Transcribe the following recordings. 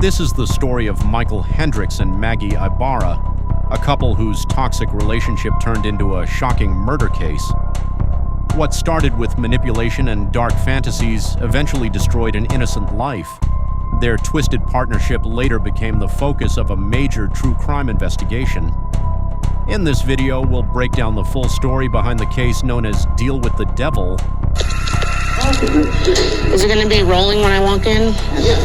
This is the story of Michael Hendricks and Maggie Ybarra, a couple whose toxic relationship turned into a shocking murder case. What started with manipulation and dark fantasies eventually destroyed an innocent life. Their twisted partnership later became the focus of a major true crime investigation. In this video, we'll break down the full story behind the case known as Deal with the Devil. Is it going to be rolling when I walk in? Yeah.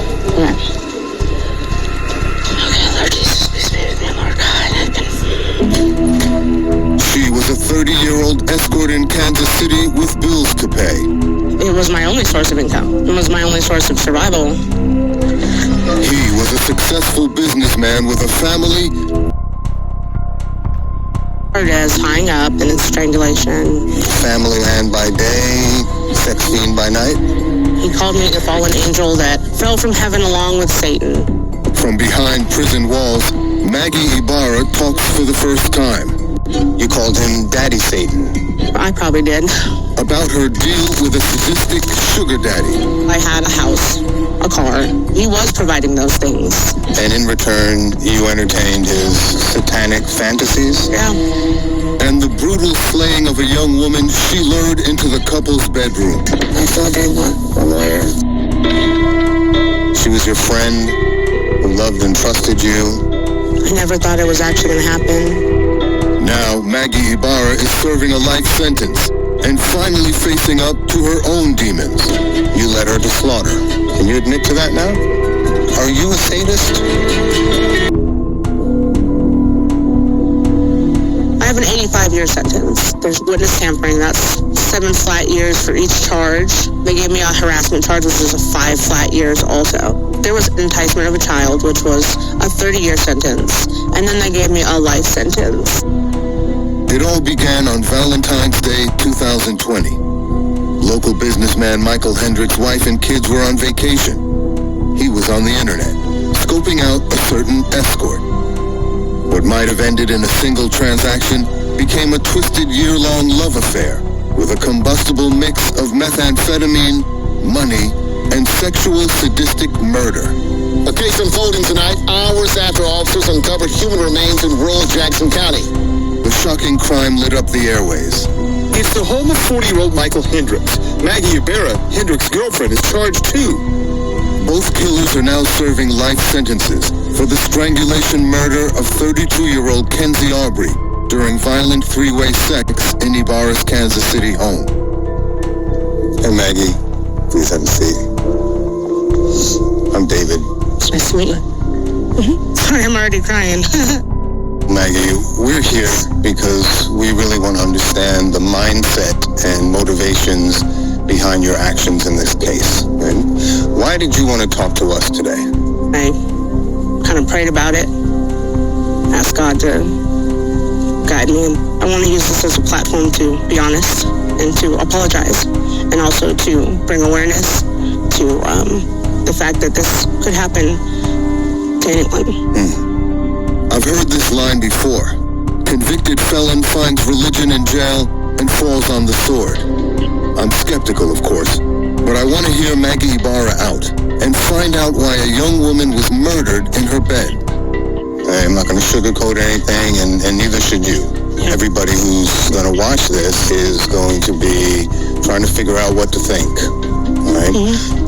Okay, Lord Jesus, please be with me, Lord God. She was a 30-year-old escort in Kansas City with bills to pay. It was my only source of income. It was my only source of survival. He was a successful businessman with a family. It is tying up and it's strangulation. Family man by day, sex fiend by night. He called me a fallen angel that fell from heaven along with Satan. From behind prison walls, Maggie Ybarra talks for the first time. You called him Daddy Satan. I probably did. About her deal with a sadistic sugar daddy. I had a house, a car. He was providing those things. And in return, you entertained his satanic fantasies? Yeah. And the brutal slaying of a young woman she lured into the couple's bedroom. I thought they want a lawyer. She was your friend who loved and trusted you. I never thought it was actually going to happen. Now, Maggie Ybarra is serving a life sentence and finally facing up to her own demons. You led her to slaughter. Can you admit to that now? Are you a sadist? I have an 85-year sentence. There's witness tampering. That's 7 flat years for each charge. They gave me a harassment charge, which is a 5 flat years also. There was enticement of a child, which was a 30-year sentence. And then they gave me a life sentence. It all began on Valentine's Day 2020. Local businessman Michael Hendricks' wife and kids were on vacation. He was on the internet, scoping out a certain escort. What might have ended in a single transaction became a twisted year-long love affair with a combustible mix of methamphetamine, money, and sexual sadistic murder. A case unfolding tonight, hours after officers uncovered human remains in rural Jackson County. The shocking crime lit up the airways. It's the home of 40-year-old Michael Hendricks. Maggie Ybarra, Hendricks' girlfriend, is charged too. Both killers are now serving life sentences for the strangulation murder of 32-year-old Mackenzie during violent three-way sex in Ybarra's Kansas City home. Hey Maggie, please have a seat. I'm David. Nice to meet you. Sorry, I'm already crying. Maggie, we're here because we really want to understand the mindset and motivations behind your actions in this case. And why did you want to talk to us today? I kind of prayed about it, asked God to guide me, and I want to use this as a platform to be honest and to apologize, and also to bring awareness to the fact that this could happen to anyone. I've heard this line before. Convicted felon finds religion in jail and falls on the sword. I'm skeptical, of course, but I want to hear Maggie Ybarra out and find out why a young woman was murdered in her bed. I'm not going to sugarcoat anything, and neither should you. Everybody who's going to watch this is going to be trying to figure out what to think. Right?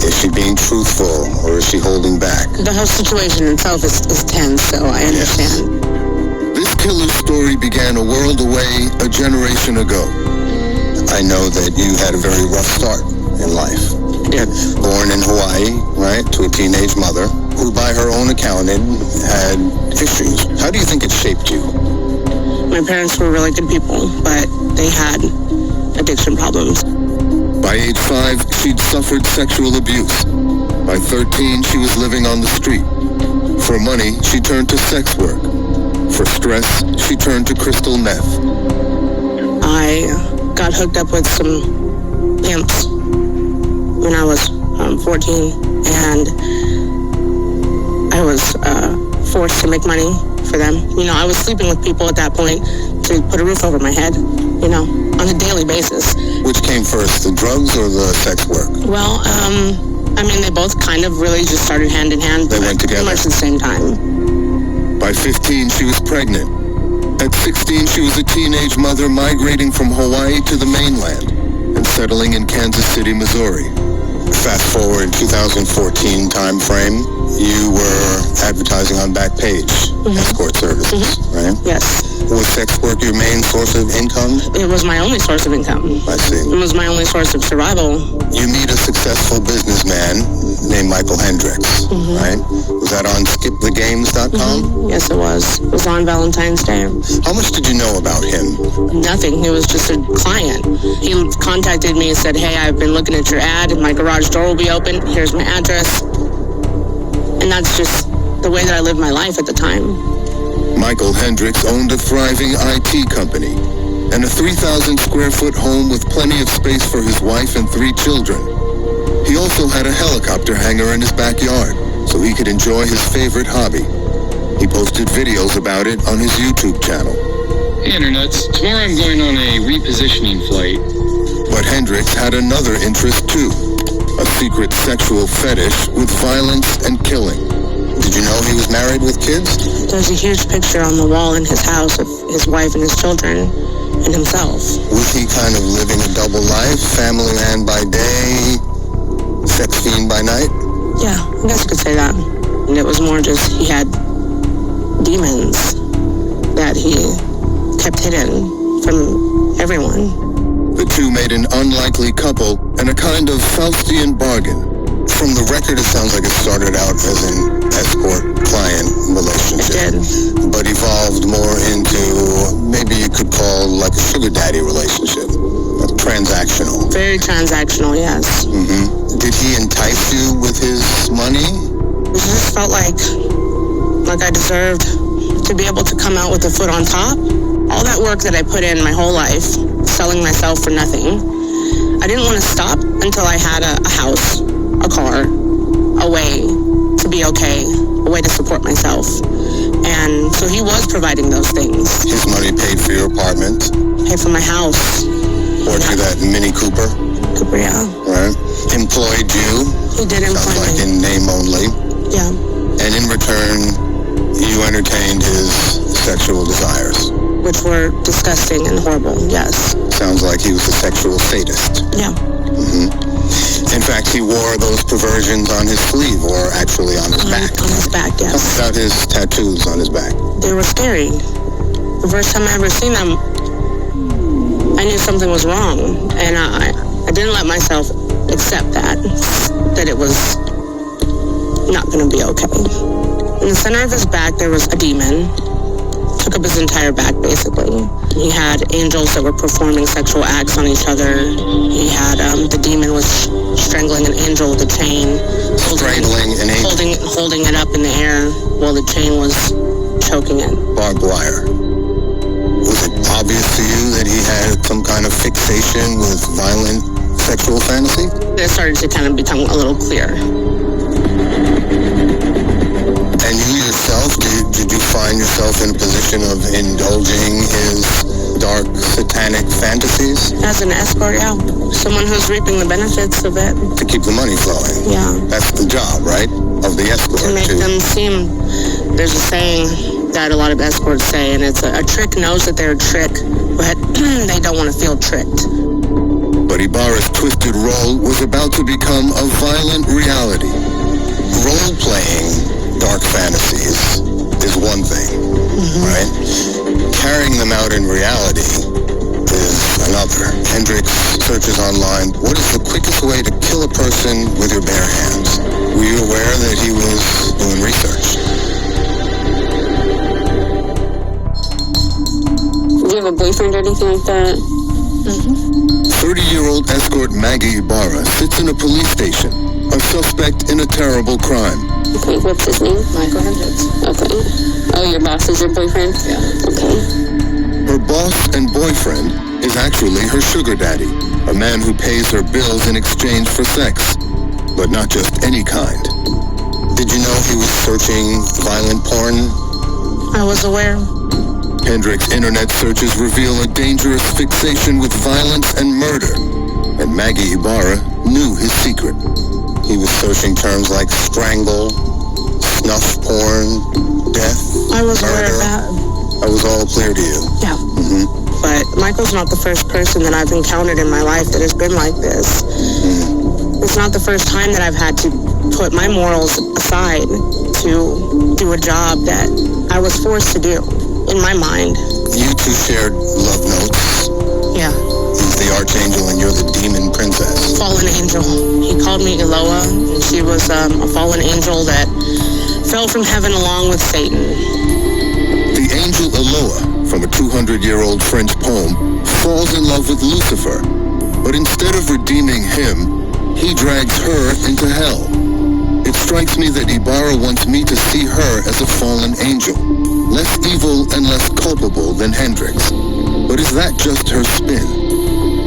Is she being truthful or is she holding back? The whole situation itself is tense, so I understand. Yes. This killer's story began a world away a generation ago. I know that you had a very rough start in life. Yeah. Born in Hawaii, right, to a teenage mother who by her own account had issues. How do you think it shaped you? My parents were really good people, but they had addiction problems. By age 5, she'd suffered sexual abuse. By 13, she was living on the street. For money, she turned to sex work. For stress, she turned to crystal meth. I got hooked up with some pimps when I was 14, and I was forced to make money for them. You know, I was sleeping with people at that point to put a roof over my head, you know, on a daily basis. Which came first, the drugs or the sex work? Well, I mean, they both both kind of really just started hand in hand. They went together? Pretty much at the same time. By 15, she was pregnant. At 16, she was a teenage mother migrating from Hawaii to the mainland and settling in Kansas City, Missouri. Fast forward 2014 time frame, you were advertising on Backpage, escort services, right? Yes. Was sex work your main source of income? It was my only source of income. I see. It was my only source of survival. You meet a successful businessman named Michael Hendricks, right? Was that on skipthegames.com? Yes, it was. It was on Valentine's Day. How much did you know about him? Nothing. He was just a client. He contacted me and said, hey, I've been looking at your ad. My garage door will be open. Here's my address. And that's just the way that I lived my life at the time. Michael Hendricks owned a thriving IT company and a 3,000 square foot home with plenty of space for his wife and 3 children. He also had a helicopter hangar in his backyard so he could enjoy his favorite hobby. He posted videos about it on his YouTube channel. Hey, Internets. Tomorrow I'm going on a repositioning flight. But Hendricks had another interest too, a secret sexual fetish with violence and killing. Did you know he was married with kids? There's a huge picture on the wall in his house of his wife and his children and himself. Was he kind of living a double life, family man by day, sex fiend by night? Yeah, I guess you could say that. And it was more just he had demons that he kept hidden from everyone. The two made an unlikely couple and a kind of Faustian bargain. From the record, it sounds like it started out as an escort-client relationship. It did. But evolved more into, maybe you could call like a sugar daddy relationship. Transactional. Very transactional, yes. Did he entice you with his money? It just felt like I deserved to be able to come out with a foot on top. All that work that I put in my whole life, selling myself for nothing, I didn't want to stop until I had a house, a car, a way to be okay, a way to support myself. And so he was providing those things. His money paid for your apartment? Paid for my house. Bought you that Mini Cooper? Cooper, yeah. Right. Employed you? He did employ Sounds like me. in name only. Yeah. And in return, you entertained his sexual desires? Which were disgusting and horrible, yes. Sounds like he was a sexual sadist. Yeah. In fact, he wore those perversions on his sleeve, or actually on his back. On his back, Talk yes. about his tattoos on his back. They were scary. The first time I ever seen them, I knew something was wrong. And I didn't let myself accept that it was not going to be okay. In the center of his back, there was a demon. Took up his entire back, basically. He had angels that were performing sexual acts on each other. He had, the demon was strangling an angel with a chain. Strangling an angel? Holding it up in the air while the chain was choking it. Barbed wire. Was it obvious to you that he had some kind of fixation with violent sexual fantasy? It started to kind of become a little clear. And you yourself, did you find yourself in a position of indulging his dark satanic fantasies? As an escort, yeah. Someone who's reaping the benefits of it. To keep the money flowing? Yeah. That's the job, right? Of the escort. To make them seem, there's a saying that a lot of escorts say, and it's a trick knows that they're a trick, but they don't want to feel tricked. But Ibarra's twisted role was about to become a violent reality. Role-playing dark fantasies is one thing, right? Carrying them out in reality is another. Hendricks searches online, what is the quickest way to kill a person with your bare hands? Were you aware that he was doing research? Do you have a boyfriend or anything like that? 30-year-old escort Maggie Ybarra sits in a police station, a suspect in a terrible crime. Okay, what's his name? Michael Hendricks. Okay. Oh, your boss is your boyfriend? Yeah. Okay. Her boss and boyfriend is actually her sugar daddy, a man who pays her bills in exchange for sex, but not just any kind. Did you know he was searching violent porn? I was aware. Hendricks' internet searches reveal a dangerous fixation with violence and murder, and Maggie Ybarra knew his secret. He was searching terms like strangle, snuff porn, death, I was aware of murder. that. That was all clear to you. Yeah. But Michael's not the first person that I've encountered in my life that has been like this. It's not the first time that I've had to put my morals aside to do a job that I was forced to do, in my mind. You two shared love notes. Yeah. He's the archangel and you're the demon princess. Fallen angel. He called me Eloah, and she was a fallen angel that fell from heaven along with Satan. The angel Eloah, from a 200-year-old French poem, falls in love with Lucifer. But instead of redeeming him, he drags her into hell. It strikes me that Ybarra wants me to see her as a fallen angel, less evil and less culpable than Hendricks. But is that just her spin?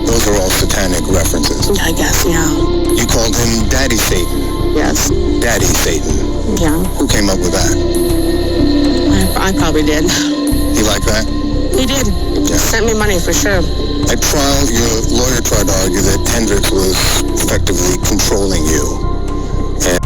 Those are all satanic references. I guess, yeah. You called him Daddy Satan. Yes. Daddy Satan. Yeah. Who came up with that? I probably did. He liked that? He did. Yeah. Sent me money for sure. At trial, your lawyer tried to argue that Hendricks was effectively controlling you. And